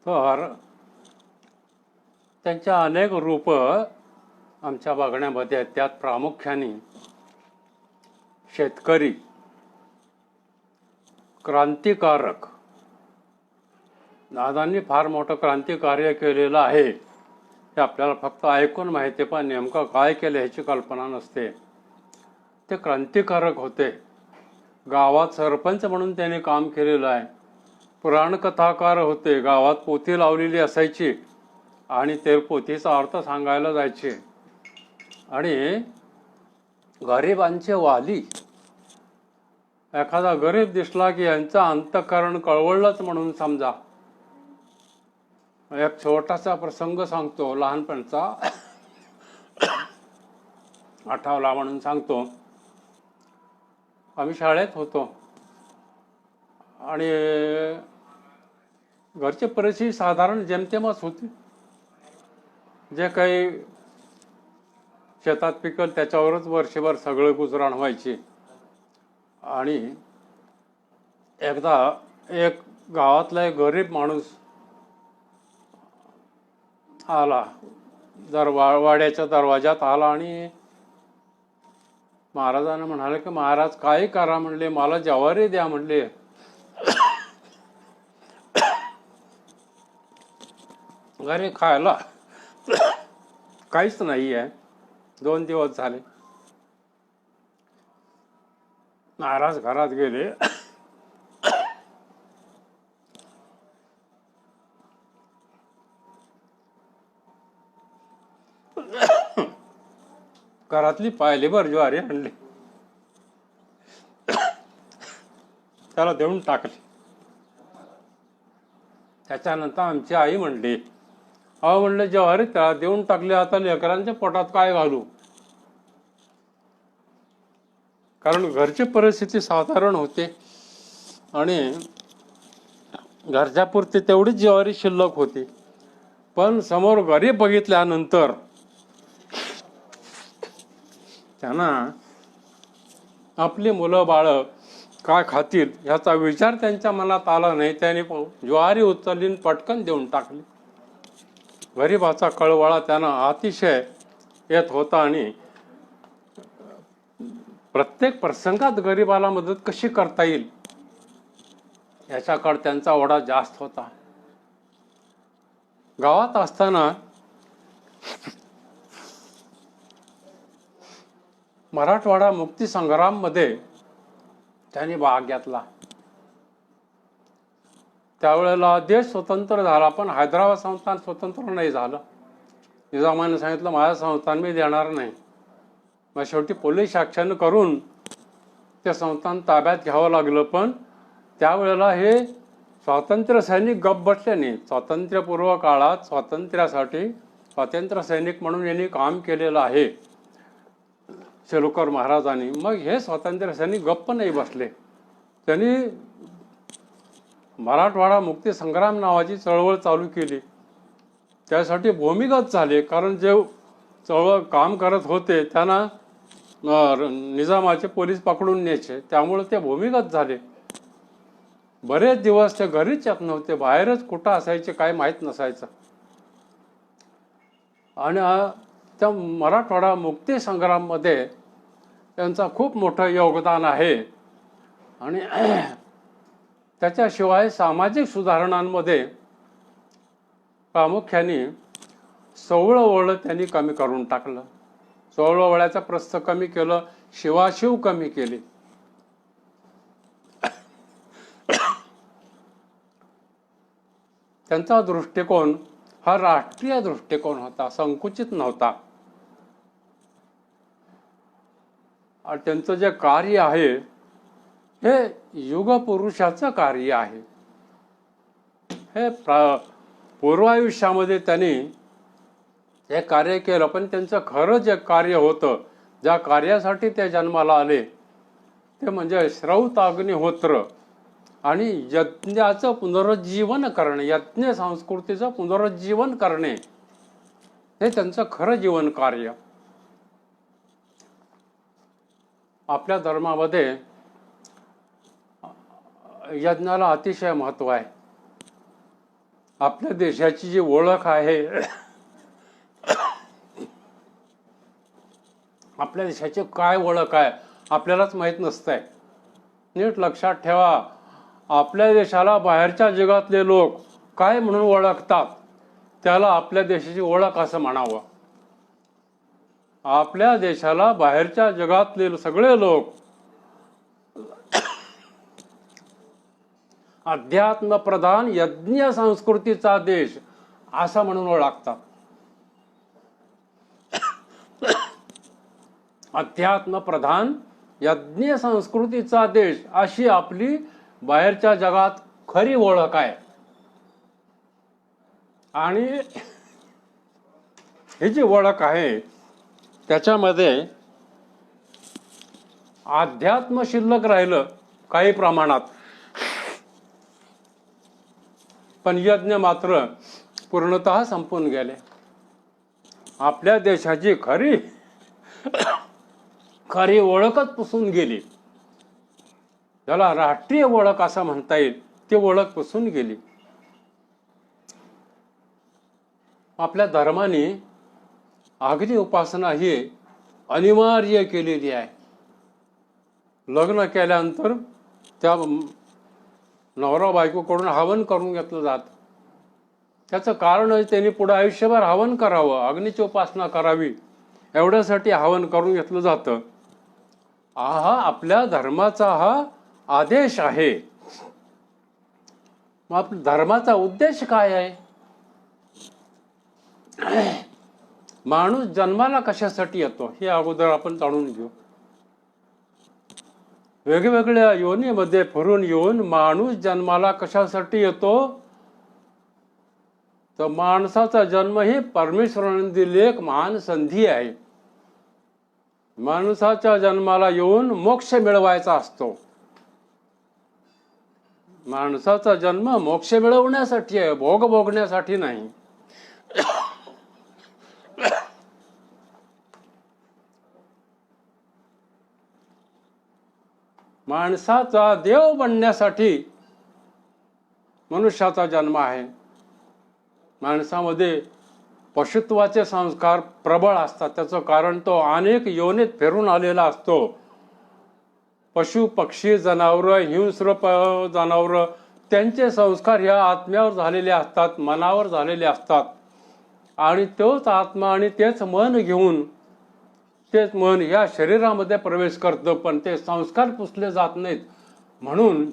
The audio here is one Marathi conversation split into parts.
तर त्यांच्या अनेक रूप आमच्या बघण्यामध्ये आहेत. त्यात प्रामुख्याने शेतकरी, क्रांतिकारक, दादांनी फार मोठं क्रांतिकार्य केलेलं आहे. ते आपल्याला फक्त ऐकून माहिती, पण नेमकं काय केलं ह्याची कल्पना नसते. ते क्रांतिकारक होते. गावात सरपंच म्हणून त्यांनी काम केलेलं आहे. पुराणकथाकार होते. गावात पोथी लावलेली असायची आणि ते पोथीचा अर्थ सांगायला जायचे. आणि गरिबांचे वाली. एखादा गरीब दिसला की यांचं अंतःकरण कळवळलंच म्हणून समजा. एक छोटासा प्रसंग सांगतो लहानपणचा, आठवला म्हणून सांगतो. आम्ही शाळेत होतो आणि घरची परिस्थिती साधारण जेमतेमच होती. जे काही शेतात पिकल त्याच्यावरच वर्षभर सगळं गुजराण व्हायची. आणि एकदा एक गावातला एक गरीब माणूस आला, वाड्याच्या दरवाजात आला आणि महाराजांना म्हणाले की महाराज काय करा म्हणले, मला ज्वारी द्या म्हणले. घरी खायला काहीच नाही आहे. 2 दिवस झाले. महाराज घरात गेले. घरातली पायलीभर ज्वारी आणली, त्याला देऊन टाकली. त्याच्यानंतर आमची आई म्हणली, अहो म्हणले ज्वारी त्याला देऊन टाकली, आता लेकरांच्या पोटात काय घालू. कारण घरची परिस्थिती साधारण होते आणि घरच्यापुरती तेवढीच ज्वारी शिल्लक होती. पण समोर गरीब बघितल्यानंतर त्यांना आपली मुलं बाळं काय खातील ह्याचा विचार त्यांच्या मनात आला नाही. त्यांनी ज्वारी उचलली पटकन देऊन टाकली. गरिबाचा कळवळा त्यांना अतिशय येत होता आणि प्रत्येक प्रसंगात गरिबाला मदत कशी करता येईल याच्याकडे त्यांचा ओढा जास्त होता. गावात असताना मराठवाडा मुक्ती संग्राम मध्ये त्यांनी भाग घेतला. त्यावेळेला देश स्वतंत्र झाला, पण हैदराबाद संस्थान स्वतंत्र नाही झालं. निजामाने सांगितलं माझं संस्थान मी देणार नाही. मग शेवटी पोलीस ॲक्शन करून ते संस्थान ताब्यात घ्यावं लागलं. पण त्यावेळेला हे स्वातंत्र्य सैनिक गप्प बसले नाही. स्वातंत्र्यपूर्व काळात स्वातंत्र्य सैनिक म्हणून यांनी काम केलेलं आहे शेलुकर महाराजांनी. मग हे स्वातंत्र्य सैनिक गप्प नाही बसले. त्यांनी मराठवाडा मुक्ती संग्राम नावाची चळवळ चालू केली. त्यासाठी भूमिगत झाले. कारण जे चळवळ काम करत होते त्यांना निजामाचे पोलीस पकडून न्यायचे, त्यामुळे ते भूमिगत झाले. बरेच दिवस ते घरीच येत नव्हते, बाहेरच कुठं असायचे काय माहीत नसायचं. आणि त्या मराठवाडा मुक्ती संग्राममध्ये त्यांचं खूप मोठं योगदान आहे. आणि त्याच्याशिवाय सामाजिक सुधारणांमध्ये प्रामुख्याने सोवळं त्यांनी कमी करून टाकलं. सोवळ्याचा प्रस्थ कमी केलं, शिवाशिव कमी केली. त्यांचा दृष्टिकोन हा राष्ट्रीय दृष्टिकोन होता, संकुचित नव्हता. आणि त्यांचं जे कार्य आहे हे युगपुरुषाचं कार्य आहे. हे पूर्वायुष्यामध्ये त्यांनी हे कार्य केलं, पण त्यांचं खरं जे कार्य होतं, ज्या कार्यासाठी ते जन्माला आले ते म्हणजे श्रौत अग्निहोत्र आणि यज्ञाचं पुनरुज्जीवन करणे, यज्ञ संस्कृतीचं पुनरुज्जीवन करणे हे त्यांचं खरं जीवन कार्य. आपल्या धर्मामध्ये यज्ञाला अतिशय महत्त्व आहे. आपल्या देशाची जी ओळख आहे, आपल्या देशाची काय ओळख आहे आपल्यालाच माहीत नसतंय. नीट लक्षात ठेवा, आपल्या देशाला बाहेरच्या जगातले लोक काय म्हणून ओळखतात त्याला आपल्या देशाची ओळख असं म्हणावं. आपल्या देशाला बाहेरच्या जगातले सगळे लोक अध्यात्मप्रधान यज्ञ संस्कृतीचा देश असं म्हणून ओळखतात. अध्यात्मप्रधान यज्ञ संस्कृतीचा देश अशी आपली बाहेरच्या जगात खरी ओळख आहे. आणि ही जी ओळख आहे त्याच्यामध्ये अध्यात्म शिल्लक राहिलं काही प्रमाणात, पण यज्ञ मात्र पूर्णतः संपून गेले. आपल्या देशाची खरी ओळखच पुसून गेली. त्याला राष्ट्रीय ओळख असं म्हणता येईल, ती ओळख पुसून गेली. आपल्या धर्माने अग्नी उपासना ही अनिवार्य केलेली आहे. लग्न केल्यानंतर त्या नवरा बायकोकडून हवन करून घेतलं जातं. त्याचं कारण त्यांनी पुढे आयुष्यभर हवन करावं, अग्नीची उपासना करावी, एवढ्यासाठी हवन करून घेतलं जातं. हा आपल्या धर्माचा हा आदेश आहे. मग आपल्या धर्माचा उद्देश काय आहे? माणूस जन्माला कशासाठी येतो हे अगोदर आपण जाणून घेऊ. वेगवेगळ्या योनीमध्ये फिरून येऊन माणूस जन्माला कशासाठी येतो? तर माणसाचा जन्म ही परमेश्वराने दिलेली एक महान संधी आहे. माणसाच्या जन्माला येऊन मोक्ष मिळवायचा असतो. माणसाचा जन्म मोक्ष मिळवण्यासाठी आहे, भोग भोगण्यासाठी नाही. माणसाचा देव बनण्यासाठी मनुष्याचा जन्म आहे. माणसामध्ये पशुत्वाचे संस्कार प्रबळ असतात. त्याचं कारण तो अनेक योनीत फिरून आलेला असतो. पशु पक्षी जनावरं, हिंस्र जनावरं, त्यांचे संस्कार ह्या आत्म्यावर झालेले असतात, मनावर झालेले असतात. आणि तोच आत्मा आणि तेच मन घेऊन तेच मन या शरीरामध्ये प्रवेश करतं, पण ते संस्कार पुसले जात नाहीत. म्हणून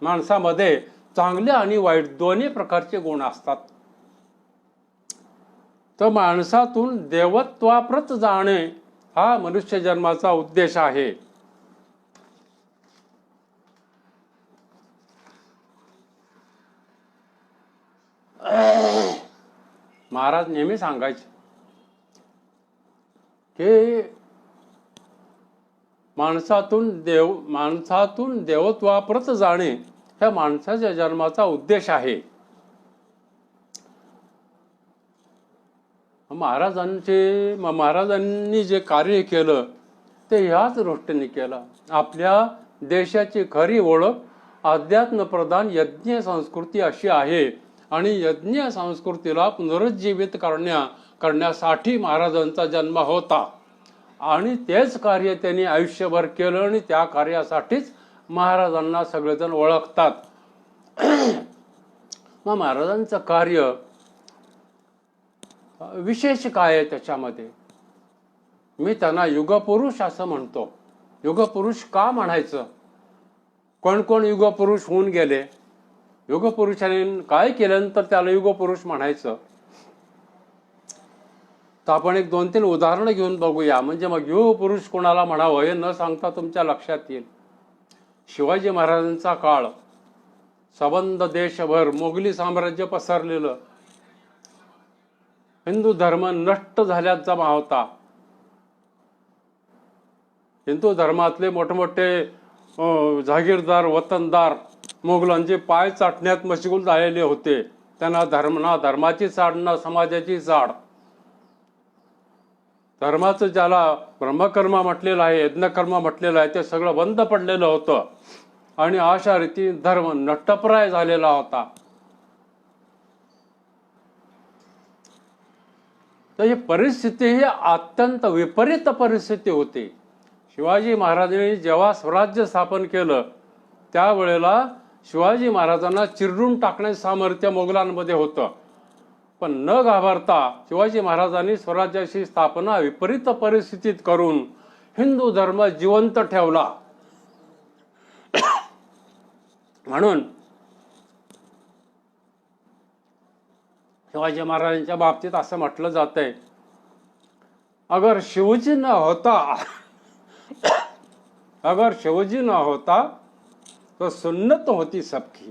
माणसामध्ये चांगले आणि वाईट दोन्ही प्रकारचे गुण असतात. तर माणसातून देवत्वाप्रत जाणे हा मनुष्य जन्माचा उद्देश आहे. महाराज नेहमी सांगायचे की माणसातून देवत्वाप्रत जाणे ह्या माणसाच्या जन्माचा उद्देश आहे. महाराजांनी जे कार्य केलं ते ह्याच दृष्टीने केलं. आपल्या देशाची खरी ओळख अध्यात्मप्रधान यज्ञ संस्कृती अशी आहे. आणि यज्ञ संस्कृतीला पुनरुज्जीवित करण्यासाठी महाराजांचा जन्म होता. आणि तेच कार्य त्यांनी आयुष्यभर केलं आणि त्या कार्यासाठीच महाराजांना सगळेजण ओळखतात. मग महाराजांचं कार्य विशेष काय आहे त्याच्यामध्ये? मी त्यांना युगपुरुष असं म्हणतो. युगपुरुष का म्हणायचं? कोण कोण युगपुरुष होऊन गेले? युगपुरुषाने काय केल्यानंतर त्याला युगपुरुष म्हणायचं? तर आपण एक 2-3 उदाहरणं घेऊन बघूया, म्हणजे मग युगपुरुष कोणाला म्हणावं हे न सांगता तुमच्या लक्षात येईल. शिवाजी महाराजांचा काळ, सबंध देशभर मोगली साम्राज्य पसरलेलं, हिंदू धर्म नष्ट झाल्यात जमा होता. हिंदू धर्मातले मोठमोठे जागीरदार, वतनदार मोगलांचे पाय चाटण्यात मशगूल झालेले होते. त्यांना धर्माची चाड ना समाजाची चाड. धर्माचं ज्याला ब्रह्मकर्म म्हटलेलं आहे, यज्ञकर्म म्हटलेलं आहे, ते सगळं बंद पडलेलं होतं. आणि अशा रीती धर्म नष्टप्राय झालेला होता. तर ही परिस्थिती ही अत्यंत विपरीत परिस्थिती होती. शिवाजी महाराजांनी जेव्हा स्वराज्य स्थापन केलं त्यावेळेला शिवाजी महाराजांना चिरडून टाकण्याचं सामर्थ्य मोगलांमध्ये होतं. पण न घाबरता शिवाजी महाराजांनी स्वराज्याची स्थापना विपरीत परिस्थितीत करून हिंदू धर्म जिवंत ठेवला. म्हणून शिवाजी महाराजांच्या बाबतीत असं म्हटलं जातंय, अगर शिवजी न होता तो सुन्नत होती सबकी.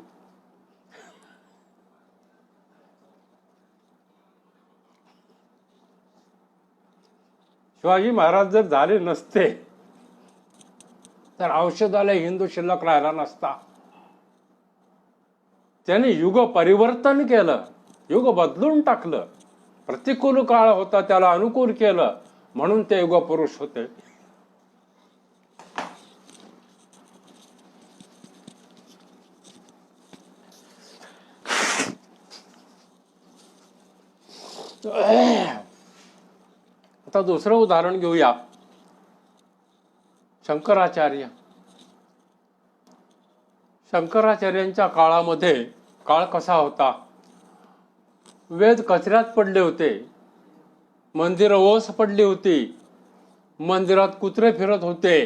शिवाजी महाराज जर झाले नसते तर औषधालय हिंदू शिल्लक राहिला नसता. त्याने युग परिवर्तन केलं, युग बदलून टाकलं. प्रतिकूल काळ होता त्याला अनुकूल केलं, म्हणून ते युग पुरुष होते. आता दुसरं उदाहरण घेऊया. शंकराचार्यांच्या काळामध्ये काळ कसा होता? वेद कचऱ्यात पडले होते, मंदिरं ओस पडली होती, मंदिरात कुत्रे फिरत होते,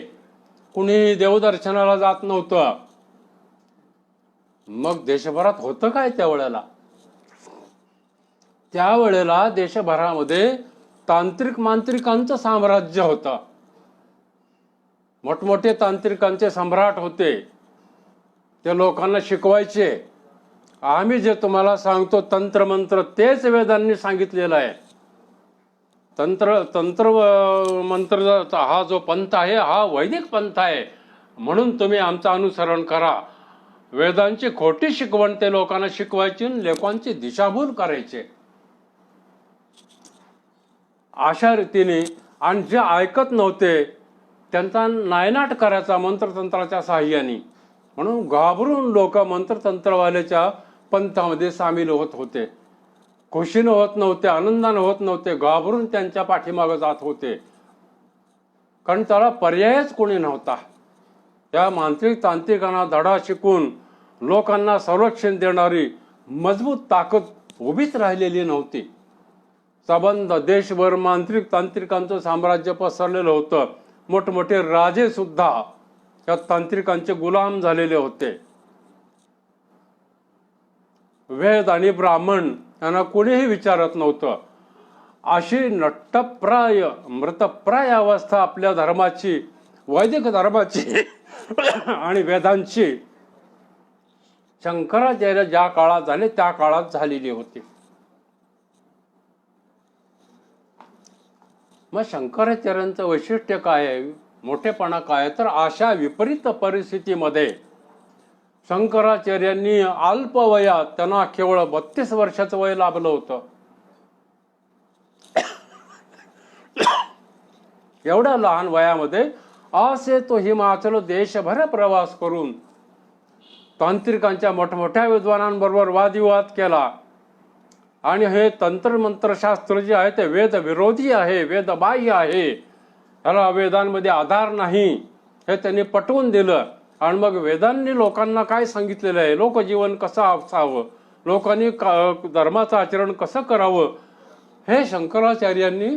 कुणीही देवदर्शनाला जात नव्हतं. मग देशभरात होतं काय त्यावेळेला? त्यावेळेला देशभरामध्ये तांत्रिक मांत्रिकांचं साम्राज्य होतं. मोठमोठे तांत्रिकांचे सम्राट होते. ते लोकांना शिकवायचे. आम्ही जे तुम्हाला सांगतो तंत्रमंत्र तेच वेदांनी सांगितलेलं आहे. तंत्र मंत्र हा जो पंथ आहे हा वैदिक पंथ आहे, म्हणून तुम्ही आमचं अनुसरण करा. वेदांची खोटी शिकवण ते लोकांना शिकवायची, लोकांची दिशाभूल करायचे. अशा रीतीने आणि जे ऐकत नव्हते त्यांचा नायनाट करायचा मंत्रतंत्राच्या साहाय्याने. म्हणून घाबरून लोक मंत्रतंत्रवाल्याच्या पंथामध्ये सामील होत होते. खुशीनं होत नव्हते, आनंदानं होत नव्हते, घाबरून त्यांच्या पाठीमागे जात होते. कारण त्याला पर्यायच कोणी नव्हता. या मांत्रिक तांत्रिकांना धडा शिकून लोकांना संरक्षण देणारी मजबूत ताकद उभीच राहिलेली नव्हती. सबंध देशभर मांत्रिक तांत्रिकांचं साम्राज्य पसरलेलं होतं. मोठमोठे राजे सुद्धा त्या तांत्रिकांचे गुलाम झालेले होते. वेद आणि ब्राह्मण यांना कोणीही विचारत नव्हतं. अशी नष्टप्राय मृतप्राय अवस्था आपल्या धर्माची, वैदिक धर्माची आणि वेदांची शंकराचार्य ज्या काळात झाले त्या काळात झालेली होती. मग शंकराचार्यांचं वैशिष्ट्य काय आहे, मोठेपणा काय? तर अशा विपरीत परिस्थितीमध्ये शंकराचार्यांनी अल्प वयात, त्यांना केवळ 32 वर्षाचं वय लाभलं होतं. एवढ्या लहान वयामध्ये असे तो हिमाचल देशभर प्रवास करून तांत्रिकांच्या मोठमोठ्या विद्वानांबरोबर वादविवाद केला. आणि हे तंत्रमंत्रशास्त्र जे आहे ते वेद विरोधी आहे, वेदबाह्य आहे, याला वेदांमध्ये आधार नाही, हे त्यांनी पटवून दिलं. आणि मग वेदांनी लोकांना काय सांगितलेलं आहे, लोकजीवन कसं असावं, लोकांनी धर्माचं आचरण कसं करावं, हे शंकराचार्यांनी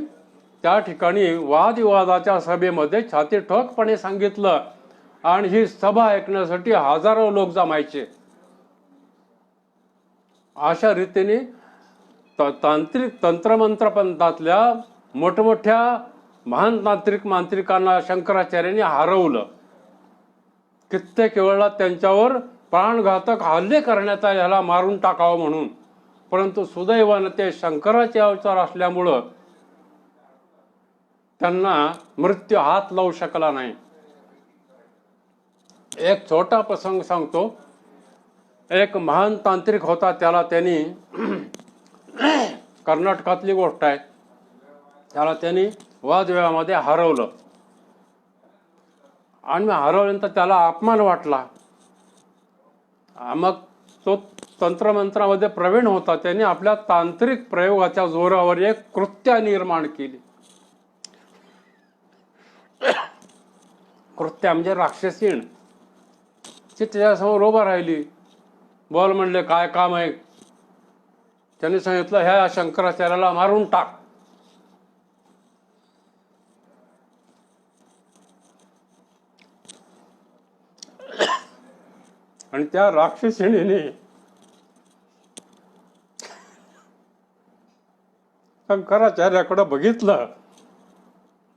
त्या ठिकाणी वादविवादाच्या सभेमध्ये छाती ठोकपणे सांगितलं. आणि ही सभा ऐकण्यासाठी हजारो लोक जमायचे. अशा रीतीने तांत्रिक तंत्रमंत्र पंथातल्या मोठमोठ्या महान तांत्रिक मांत्रिकांना शंकराचार्यांनी हरवलं. कित्येक वेळा त्यांच्यावर प्राणघातक हल्ले करण्यात आले, ह्याला मारून टाकावं म्हणून. परंतु सुदैवानं ते शंकराचे अवतार असल्यामुळं त्यांना मृत्यू हात लावू शकला नाही. एक छोटा प्रसंग सांगतो. एक महान तांत्रिक होता, त्याला त्यांनी कर्नाटकातली गोष्ट आहे, त्याला त्यांनी वादविवादामध्ये हरवलं. आणि हरवल्यानंतर त्याला अपमान वाटला. मग तो तंत्रमंत्रामध्ये प्रवीण होता. त्याने आपल्या तांत्रिक प्रयोगाच्या जोरावर एक कृत्या निर्माण केली. कृत्या म्हणजे राक्षसीण. ती त्याच्यासमोर उभा राहिली. बोल म्हणले, काय काम आहे? त्याने सांगितलं, ह्या शंकराचार्याला मारून टाक. आणि त्या राक्षसिणीने शंकराचार्याकडे बघितलं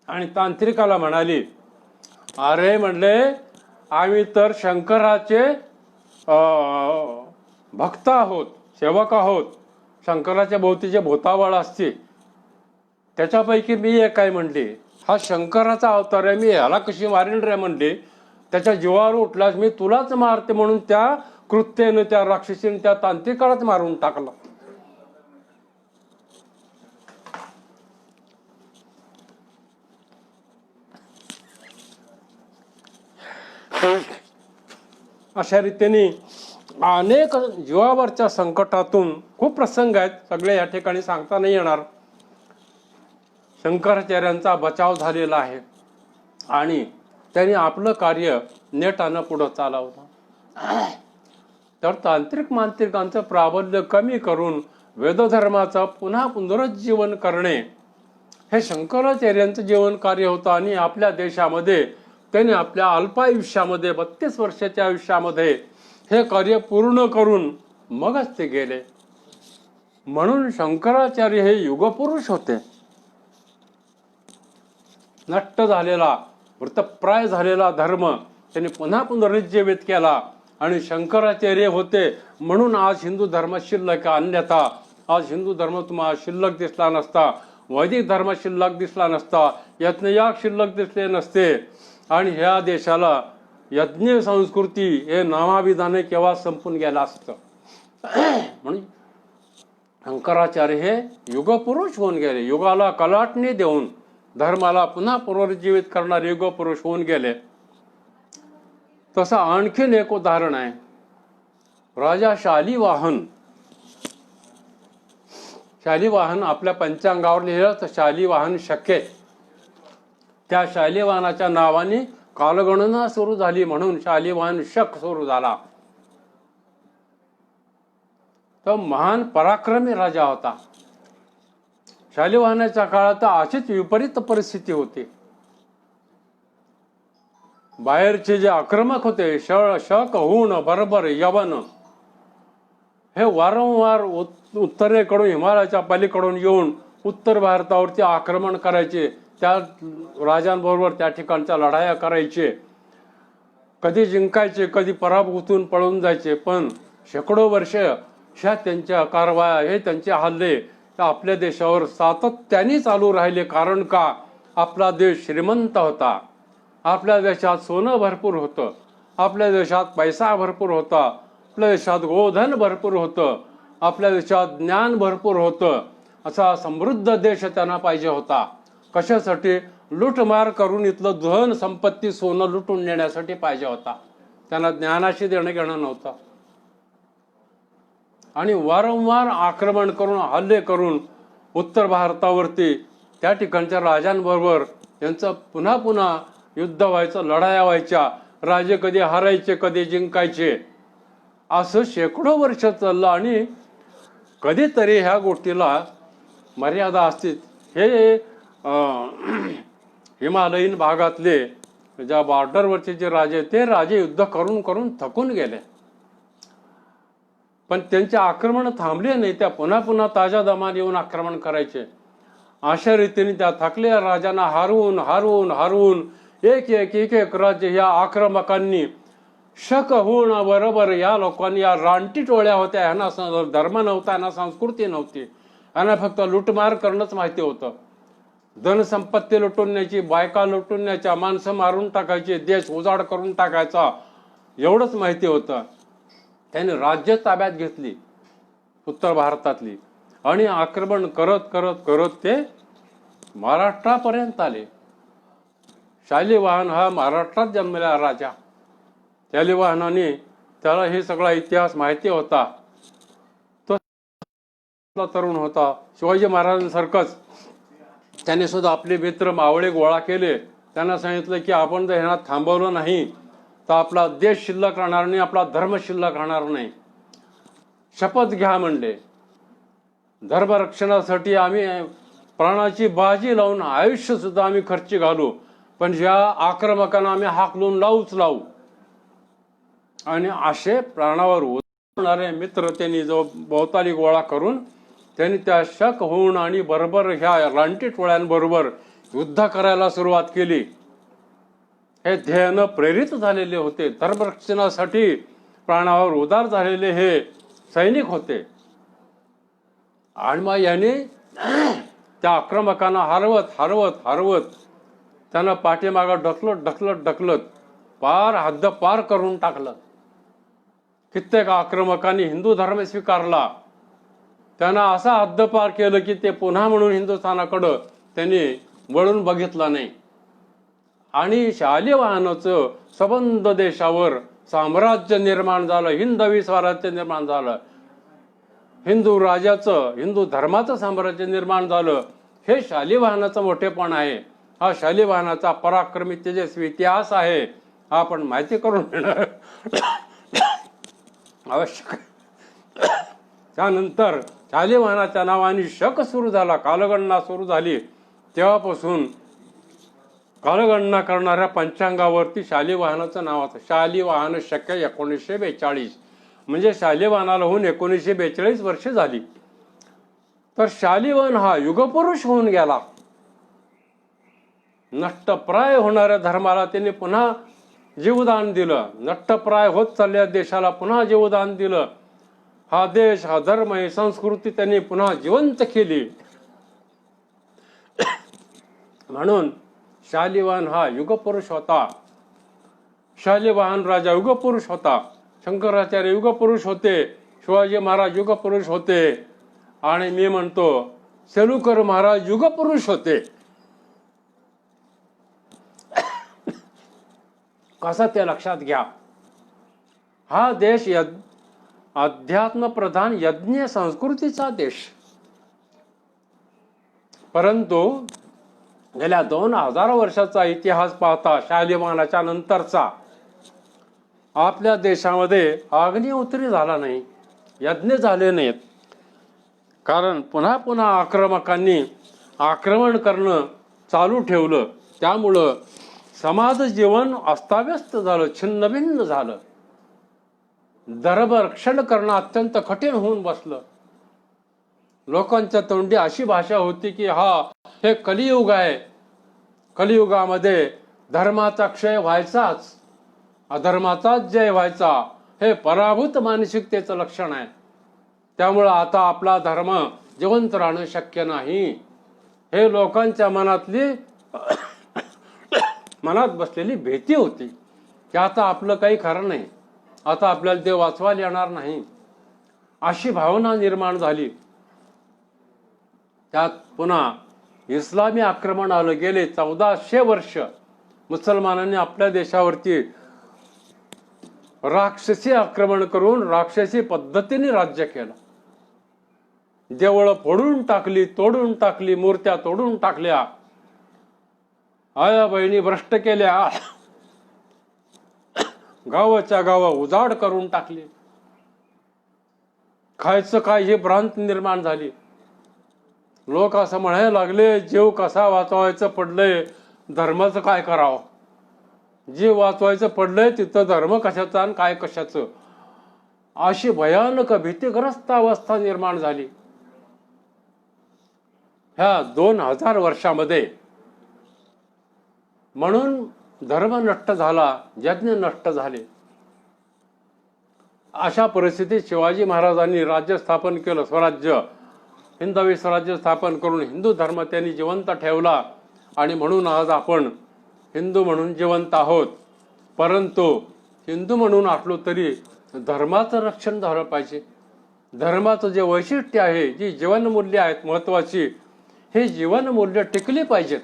आणि तांत्रिकाला म्हणाली, अरे म्हणले, आम्ही तर शंकराचे भक्त आहोत, सेवक आहोत. शंकराच्या भोवतीचे भोतावळ असते त्याच्यापैकी मी एक काय म्हणले. हा शंकराचा अवतार आहे, मी ह्याला कशी मारीन रे म्हणले. त्याच्या जीवावर उठलास मी तुलाच मारते म्हणून त्या कृत्येने त्या राक्षसीने त्या तांत्रिकालाच मारून टाकला. अशा रीतीने अनेक जीवावरच्या संकटातून खूप प्रसंग आहेत, सगळे या ठिकाणी सांगता नाही येणार. शंकराचार्यांचा बचाव झालेला आहे आणि त्यांनी आपलं कार्य नेटानं पुढं चालवलं. तर तांत्रिक मांत्रिकांचं प्राबल्य कमी करून वेदधर्माचं पुन्हा पुनरुज्जीवन करणे हे शंकराचार्यांचं जीवन कार्य होतं. आणि आपल्या देशामध्ये त्यांनी आपल्या अल्पायुष्यामध्ये 32 वर्षाच्या आयुष्यामध्ये हे कार्य पूर्ण करून मगच ते गेले. म्हणून शंकराचार्य हे युगपुरुष होते. नष्ट झालेला, मृतप्राय झालेला धर्म त्यांनी पुन्हा पुनरुज्जीवित केला आणि शंकराचार्य होते म्हणून आज हिंदू धर्म शिल्लक. अन्यथा आज हिंदू धर्म तुम्हाला शिल्लक दिसला नसता, वैदिक धर्म शिल्लक दिसला नसता, यज्ञयाग शिल्लक दिसले नसते आणि ह्या देशाला यज्ञ संस्कृती हे नामाभिधाने केव्हा संपून गेला असतं. म्हणून शंकराचार्य हे युगपुरुष होऊन गेले. युगाला कलाटणी देऊन धर्माला पुन्हा पुनरुज्जीवित करणारे युगपुरुष होऊन गेले. तसं आणखीन एक उदाहरण आहे. राजा शालिवाहन. शालिवाहन आपल्या पंचांगावर लिहिलं तर शालिवाहन शके. त्या शालिवाहनाच्या नावाने कालगणना सुरू झाली म्हणून शालिवाहन शक सुरू झाला. तो महान पराक्रमी राजा होता. शालिवाहनाच्या काळात अशीच विपरीत परिस्थिती होती. बाहेरचे जे आक्रमक होते शक, हुण, बर्बर, यवन हे वारंवार उत्तरेकडून हिमालयाच्या पलीकडून येऊन उत्तर भारतावरती आक्रमण करायचे. त्या राजांबरोबर त्या ठिकाणच्या लढाया करायचे. कधी जिंकायचे, कधी पराभूतून पळून जायचे. पण शेकडो वर्ष ह्या त्यांच्या कारवाया, हे त्यांचे हल्ले आपल्या देशावर सातत्याने चालू राहिले. कारण का? आपला देश श्रीमंत होता, आपल्या देशात सोनं भरपूर होतं, आपल्या देशात पैसा भरपूर होता, आपल्या देशात गोधन भरपूर होतं, आपल्या देशात ज्ञान भरपूर होतं. असा समृद्ध देश त्यांना पाहिजे होता. कशासाठी? लूटमार करून इथलं धन संपत्ती सोनं लुटून नेण्यासाठी पाहिजे होता. त्यांना ज्ञानाशी देणं घेणं नव्हतं. आणि वारंवार आक्रमण करून, हल्ले करून उत्तर भारतावरती त्या ठिकाणच्या राजांबरोबर यांचं पुन्हा पुन्हा युद्ध व्हायचं, लढाया व्हायच्या. राजे कधी हारायचे, कधी जिंकायचे. असं शेकडो वर्ष चाललं आणि कधीतरी ह्या गोष्टीला मर्यादा असते. हे हिमालयीन भागातले ज्या बॉर्डरवरचे जे राजे, ते राजे युद्ध करून करून थकून गेले. पण त्यांचे आक्रमण थांबले नाही. त्या पुन्हा पुन्हा ताज्या दमाने येऊन आक्रमण करायचे. अशा रीतीने त्या थकलेल्या राजांना हारवून हारवून हारवून एक एक एक एक राज्य या आक्रमकांनी शक होणं बरोबर या लोकांनी, या रानटी टोळ्या होत्या, ह्यांना धर्म नव्हता, ह्यांना संस्कृती नव्हती, ह्यांना फक्त लुटमार करणंच माहिती होतं. धनसंपत्ती लुटून न्यायची, बायका लुटून न्यायच्या, माणसं मारून टाकायची, देश उजाड करून टाकायचा, एवढंच माहिती होतं. त्याने राज्य ताब्यात घेतली उत्तर भारतातली आणि आक्रमण करत करत करत ते महाराष्ट्रापर्यंत आले. शालिवाहन हा महाराष्ट्रात जन्मलेला राजा. शालिवाहनाने त्याला हे सगळा इतिहास माहिती होता. तो तरुण होता. शिवाजी महाराजांसारखंच त्याने सुद्धा आपले मित्र मावळे गोळा केले. त्यांना सांगितलं की आपण जर ह्यांना थांबवलं नाही तर आपला देश शिल्लक राहणार नाही, आपला धर्म शिल्लक राहणार नाही. शपथ घ्या म्हणले. धर्मरक्षणासाठी आम्ही प्राणाची बाजी लावून आयुष्य सुद्धा आम्ही खर्ची घालू, पण ज्या आक्रमकांना आम्ही हाकलून लावूच लावू. आणि असे प्राणावर उतरणारे मित्र त्यांनी जो भोवताली गोळा करून त्यांनी त्या शक होऊन आणि बरोबर ह्या रानटी टोळ्यांबरोबर युद्ध करायला सुरुवात केली. हे ध्येयानं प्रेरित झालेले होते. धर्मरक्षणासाठी प्राणावर उदार झालेले हे सैनिक होते. आणि मग याने त्या आक्रमकांना हरवत त्यांना पाठीमागं ढकलत पार हद्द पार करून टाकलं. कित्येक आक्रमकांनी हिंदू धर्म स्वीकारला. त्यांना असा हद्दपार केलं की ते पुन्हा म्हणून हिंदुस्थानाकडं त्यांनी वळून बघितलं नाही. आणि शालिवाहनाचं सबंध देशावर साम्राज्य निर्माण झालं, हिंदवी स्वराज्य निर्माण झालं, हिंदू राजाचं, हिंदू धर्माचं साम्राज्य निर्माण झालं. हे शालिवाहनाचं मोठेपण आहे. हा शालिवाहनाचा पराक्रमी तेजस्वी इतिहास आहे. आपण माहिती करून घेणं आवश्यक आहे. त्यानंतर शालिवाहनाच्या नावाने शक सुरू झाला, कालगणना सुरू झाली. तेव्हापासून कालगणना करणाऱ्या पंचांगावरती शालिवाहनाचं नाव होतं. शालिवाहन शक्य 1942, म्हणजे शालिवाहनाला होऊन 1942 वर्षे झाली. तर शालिवाहन हा युगपुरुष होऊन गेला. नष्टप्राय होणाऱ्या धर्माला त्यांनी पुन्हा जीवदान दिलं. नष्टप्राय होत चाललेल्या देशाला पुन्हा जीवदान दिलं. हा देश, हा धर्म, ही संस्कृती त्यांनी पुन्हा जिवंत केली. म्हणून शालिवाहन हा युगपुरुष होता. शालिवाहन राजा युगपुरुष होता. शंकराचार्य युगपुरुष होते. शिवाजी महाराज युगपुरुष होते. आणि मी म्हणतो सेलुकर महाराज युगपुरुष होते. कसं ते लक्षात घ्या. हा देश अध्यात्म प्रधान यज्ञ संस्कृतीचा देश. परंतु गेल्या 2000 वर्षाचा इतिहास पाहता शालिवाहनाच्या नंतरचा आपल्या देशामध्ये अग्निहोत्री झाला नाही, यज्ञ झाले नाहीत. कारण पुन्हा पुन्हा आक्रमकांनी आक्रमण करणं चालू ठेवलं. त्यामुळं समाज जीवन अस्ताव्यस्त झालं, छिन्नभिन्न झालं. धर्मरक्षण करणं अत्यंत कठीण होऊन बसलं. लोकांच्या तोंडी अशी भाषा होती की हे कलियुग आहे. कलियुगामध्ये धर्माचा क्षय व्हायचाच, अधर्माचाच जय व्हायचा. हे पराभूत मानसिकतेचं लक्षण आहे. त्यामुळं आता आपला धर्म जिवंत राहणं शक्य नाही. हे लोकांच्या मनात बसलेली भीती होती की आता आपलं काही खरं नाही, आता आपल्याला देव वाचवायला येणार नाही, अशी भावना निर्माण झाली. त्यात पुन्हा इस्लामी आक्रमण आलं. गेले 1400 वर्ष मुसलमानांनी आपल्या देशावरती राक्षसी आक्रमण करून राक्षसी पद्धतीने राज्य केलं. देवळं फोडून टाकली, तोडून टाकली, मूर्त्या तोडून टाकल्या, आया बहिणी भ्रष्ट केल्या, गावाच्या गावा उजाड करून टाकली. खायचं काय ही भ्रांत निर्माण झाली. लोक असं म्हणायला लागले, जीव कसा वाचवायचं पडलंय, धर्माचं काय करावं. जीव वाचवायचं पडलंय तिथं धर्म कशाचा आणि काय कशाचं, अशी भयानक भीतीग्रस्त अवस्था निर्माण झाली. ह्या 2000 वर्षामध्ये म्हणून धर्म नष्ट झाला, यज्ञ नष्ट झाले. अशा परिस्थितीत शिवाजी महाराजांनी राज्य स्थापन केलं, स्वराज्य, हिंदवी स्वराज्य स्थापन करून हिंदू धर्म त्यांनी जिवंत ठेवला. आणि म्हणून आज आपण हिंदू म्हणून जिवंत आहोत. परंतु हिंदू म्हणून असलो तरी धर्माचं रक्षण झालं पाहिजे. धर्माचं जे वैशिष्ट्य आहे, जी जीवनमूल्य आहेत महत्वाची, हे जीवनमूल्य टिकली पाहिजेत.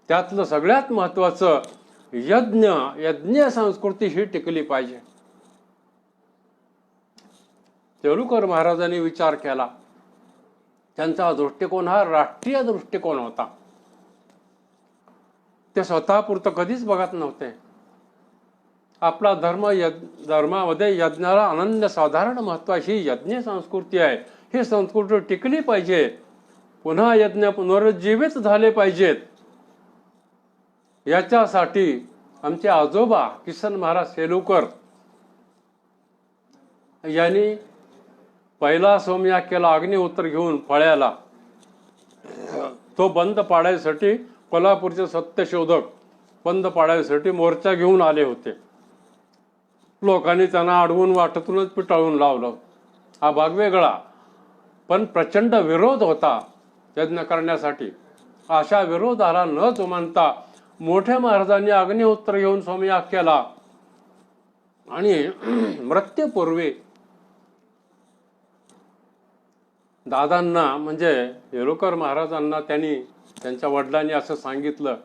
त्यातलं सगळ्यात महत्वाचं यज्ञ संस्कृती ही टिकली पाहिजे. तेलुकर महाराजांनी विचार केला. त्यांचा दृष्टिकोन हा राष्ट्रीय दृष्टिकोन होता. ते स्वतःपुरतं कधीच बघत नव्हते. आपला धर्मामध्ये यज्ञाला अनन्यसाधारण महत्वाची यज्ञ संस्कृती आहे. ही संस्कृती टिकली पाहिजे. पुन्हा यज्ञ पुनरुज्जीवित झाले पाहिजेत. याच्यासाठी आमचे आजोबा किसन महाराज सेलुकर यांनी पहिला सोमयाग केला. अग्निहोत्र घेऊन फळ्याला. तो बंद पाडायसाठी कोल्हापूरचे सत्यशोधक बंद पाडायसाठी मोर्चा घेऊन आले होते. लोकांनी त्यांना अडवून वाटेतूनच पिटाळून लावलं. हा भाग वेगळा, पण प्रचंड विरोध होता यज्ञ करण्यासाठी. अशा विरोधाला न जुमानता मोठ्या महाराजांनी अग्निहोत्र घेऊन सोमयाग केला. आणि मृत्यूपूर्वी दादांना म्हणजे येळूकर महाराजांना त्यांच्या वडिलांनी असं सांगितलं,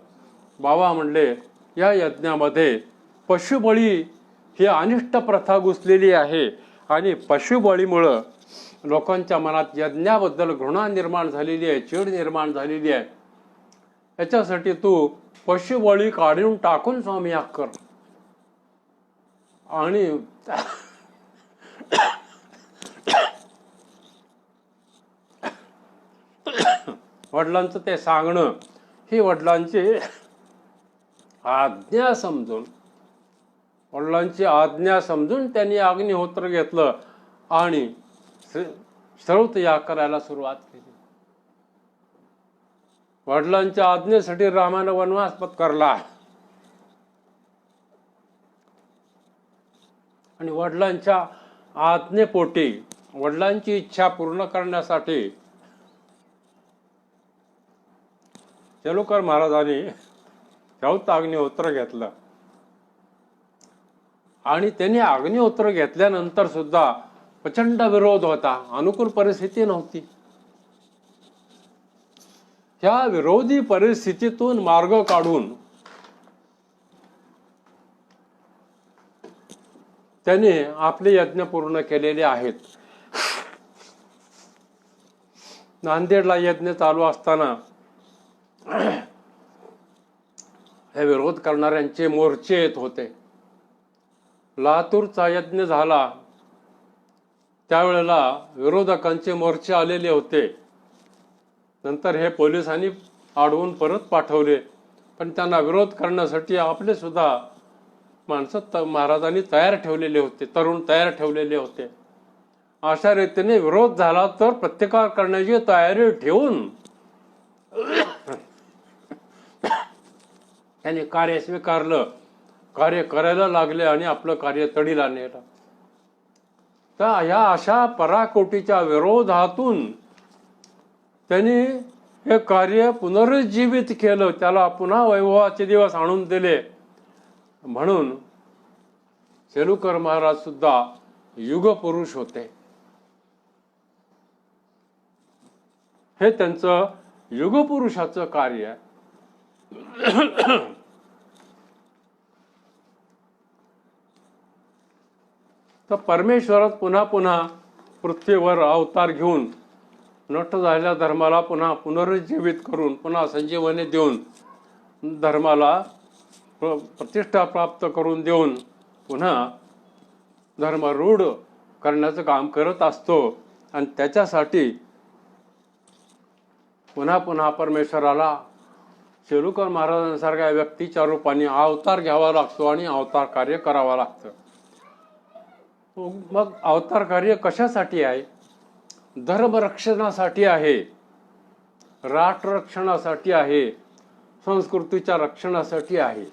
बाबा म्हणले, या यज्ञामध्ये पशुबळी ही अनिष्ट प्रथा घुसलेली आहे आणि पशुबळीमुळं लोकांच्या मनात यज्ञाबद्दल घृणा निर्माण झालेली आहे, चीड निर्माण झालेली आहे. याच्यासाठी तू पशुबळी काढून टाकून सोमयाग कर. आणि वडिलांचं ते सांगणं ही वडिलांची आज्ञा समजून त्यांनी अग्निहोत्र घेतलं आणि श्रौत याग करायला सुरुवात केली. वडिलांच्या आज्ञेसाठी रामानं वनवास पत्करला आणि वडिलांच्या आज्ञेपोटी वडिलांची इच्छा पूर्ण करण्यासाठी तेलुकर महाराजांनी श्रौत अग्निहोत्र घेतलं. आणि त्यांनी अग्निहोत्र घेतल्यानंतर सुद्धा प्रचंड विरोध होता. अनुकूल परिस्थिती नव्हती. ह्या विरोधी परिस्थितीतून मार्ग काढून त्यांनी आपले यज्ञ पूर्ण केलेले आहेत. नांदेडला यज्ञ चालू असताना हे विरोध करणाऱ्यांचे मोर्चे येत होते. लातूरचा यज्ञ झाला त्यावेळेला विरोधकांचे मोर्चे आलेले होते. नंतर हे पोलिसांनी अडवून परत पाठवले. पण त्यांना विरोध करण्यासाठी आपले सुद्धा माणसं महाराजांनी तयार ठेवलेले होते, तरुण तयार ठेवलेले होते. अशा रीतीने विरोध झाला तर प्रतिकार करण्याची तयारी ठेवून त्यांनी कार्य स्वीकारलं, कार्य करायला लागले आणि आपलं कार्य तडीला नेलं. तर ह्या अशा पराकोटीच्या विरोधातून त्यांनी हे कार्य पुनरुज्जीवित केलं, त्याला पुन्हा वैभवाचे दिवस आणून दिले. म्हणून सेलुकर महाराज सुद्धा युगपुरुष होते. हे त्यांचं युगपुरुषाचं कार्य आहे. तर परमेश्वरात पुन्हा पुन्हा पृथ्वीवर अवतार घेऊन नष्ट झालेल्या धर्माला पुन्हा पुनरुज्जीवित करून पुन्हा संजीवनी देऊन धर्माला प्रतिष्ठा प्राप्त करून देऊन पुन्हा धर्मरूढ करण्याचं काम करत असतो. आणि त्याच्यासाठी पुन्हा पुन्हा परमेश्वराला सेलुकर महाराजांसारख्या व्यक्तीच्या रूपाने अवतार घ्यावा लागतो आणि अवतार कार्य करावं लागतं. मग अवतार कार्य कशासाठी आहे? धर्मरक्षणासाठी आहे, राष्ट्र रक्षणासाठी आहे, संस्कृतीच्या रक्षणासाठी आहे.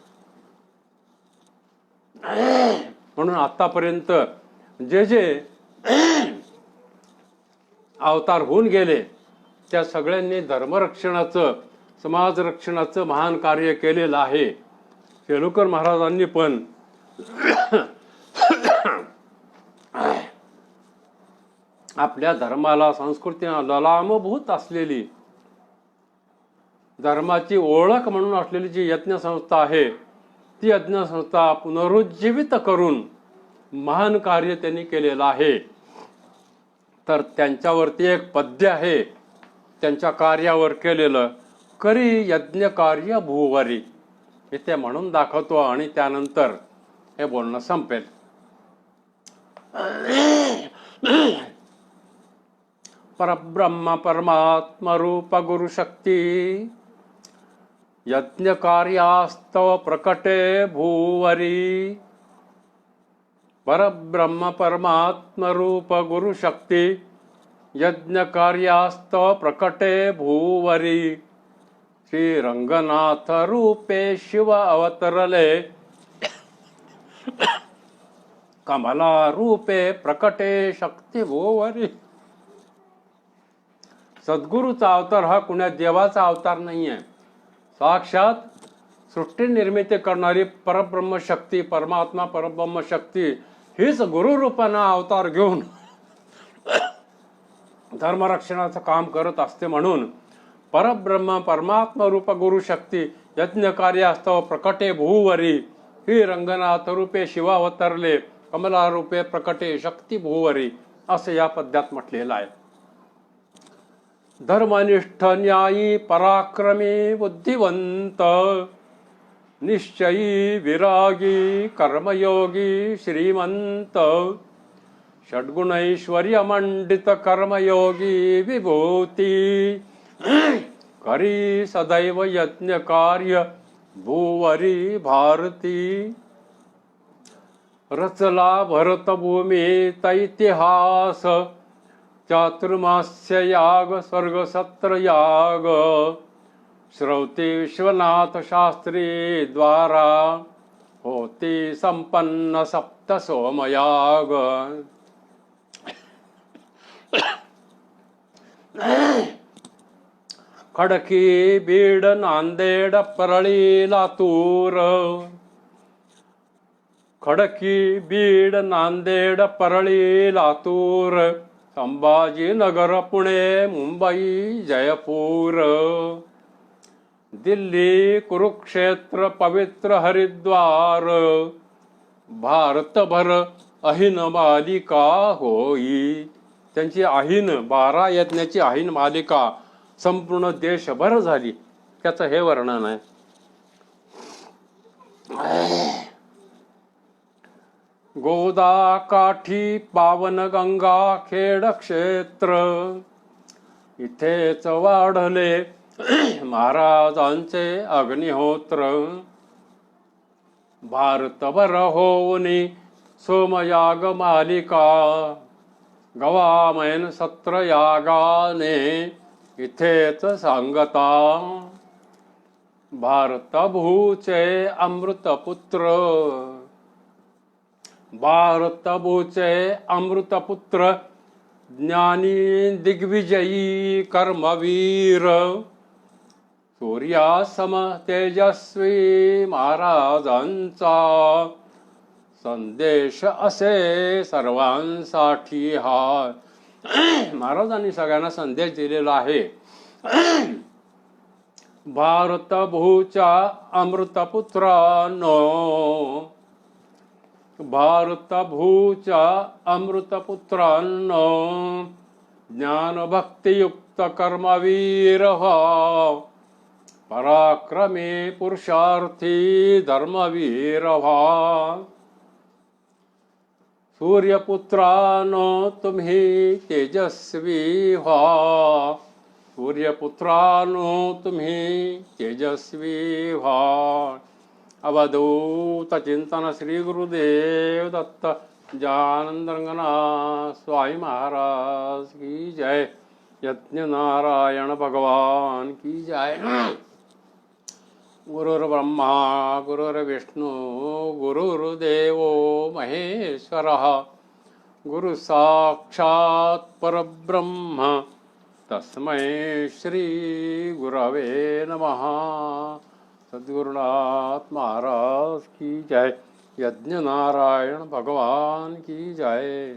म्हणून आतापर्यंत जे अवतार होऊन गेले त्या सगळ्यांनी धर्मरक्षणाचं, समाज रक्षणाचं महान कार्य केलेलं आहे. सेलुकर महाराजांनी पण आपल्या धर्माला, संस्कृतीला ललामभूत असलेली, धर्माची ओळख म्हणून असलेली जी यज्ञ संस्था आहे ती यज्ञ संस्था पुनरुज्जीवित करून महान कार्य त्यांनी केलेलं आहे. तर त्यांच्यावरती एक पद्य आहे त्यांच्या कार्यावर केलेलं, करी यज्ञ कार्य भूवरी. इथे म्हणून दाखवतो आणि त्यानंतर हे बोलणं संपेल. परब्रह्म परमात्म रूप गुरु शक्ती यज्ञ कार्यास्तव प्रकटे भूवरी. परब्रह्म परमात्म रूप गुरु शक्ती यज्ञ कार्यास्तव प्रकटे भूवरी. श्री रंगनाथ रूपे शिव अवतरले कमला रूपे प्रकटे शक्ती भूवरी. सद्गुरूचा अवतार हा कुण्या देवाचा अवतार नाही आहे. साक्षात सृष्टी निर्मिती करणारी परब्रह्म शक्ती, परमात्मा परब्रह्म शक्ती हीच गुरुरूपानं अवतार घेऊन धर्मरक्षणाचं काम करत असते. म्हणून परब्रह्म परमात्मा रूप गुरु शक्ती यज्ञ कार्यास्तव प्रकटे भूवरी. ही रंगनाथ रूपे शिवावतरले कमला रूपे प्रकटे शक्ती भूवरी असं या पद्यात म्हटलेलं आहे. धर्मनिष्ठ न्यायी पराक्रमी बुद्धिवंत निश्चयी विरागी कर्मयोगी श्रीमंत षड्गुणैश्वर्य मंडित कर्मयोगी विभूती करी सदैव यज्ञ कार्य भूवरी भारती. रचला भरतभूमी तैतिहास चातुर्मास्य याग स्वर्ग सत्र याग श्रौती विश्वनाथ शास्त्री द्वारा होती संपन्न सप्त सोमयाग. खडकी बीड नांदेड परळी लातूर. खडकी बीड नांदेड परळी लातूर संभाजीनगर पुणे मुंबई जयपूर. दिल्ली कुरुक्षेत्र पवित्र हरिद्वार भारतभर अहिन मालिका होई. त्यांची अहिन 12 यज्ञाची अहिन मालिका संपूर्ण देशभर झाली. त्याचं हे वर्णन आहे. गोदा काठी पावन गंगा खेड क्षेत्र इथेच वाढले महाराजांचे अग्निहोत्र. भारतभर होऊनी सोमयाग मालिका गवामयन सत्र यागाने इथेच सांगता. भारतभूचे अमृतपुत्र भारतभूचे अमृतपुत्र ज्ञानी दिग्विजयी कर्मवीर सूर्यासम तेजस्वी महाराजांचा संदेश असे सर्वांसाठी हा. महाराजांनी सगळ्यांना संदेश दिलेला आहे. भारतभूच्या अमृतपुत्रांनो भारतभूच्या अमृतपुत्रांनो ज्ञानभक्तियुक्त कर्मवीर व्हा. पराक्रमी पुरुषार्थी धर्मवीर व्हा. सूर्यपुत्रांनो तुम्ही तेजस्वी व्हा. सूर्यपुत्रांनो तुम्ही तेजस्वी व्हा. अवधूत चिंतन श्री गुरुदेव दत्त जानंद रंगनाथ स्वामी महाराज की जय. यज्ञ नारायण भगवान की जय. गुरुर्ब्रह्मा गुरुर्विष्णू गुरुर्देव महेश्वरः गुरु साक्षात् परब्रह्म तस्मै श्री गुरवे नमः. सद्गुरुनाथ महाराज की जय. यज्ञ नारायण भगवान की जय.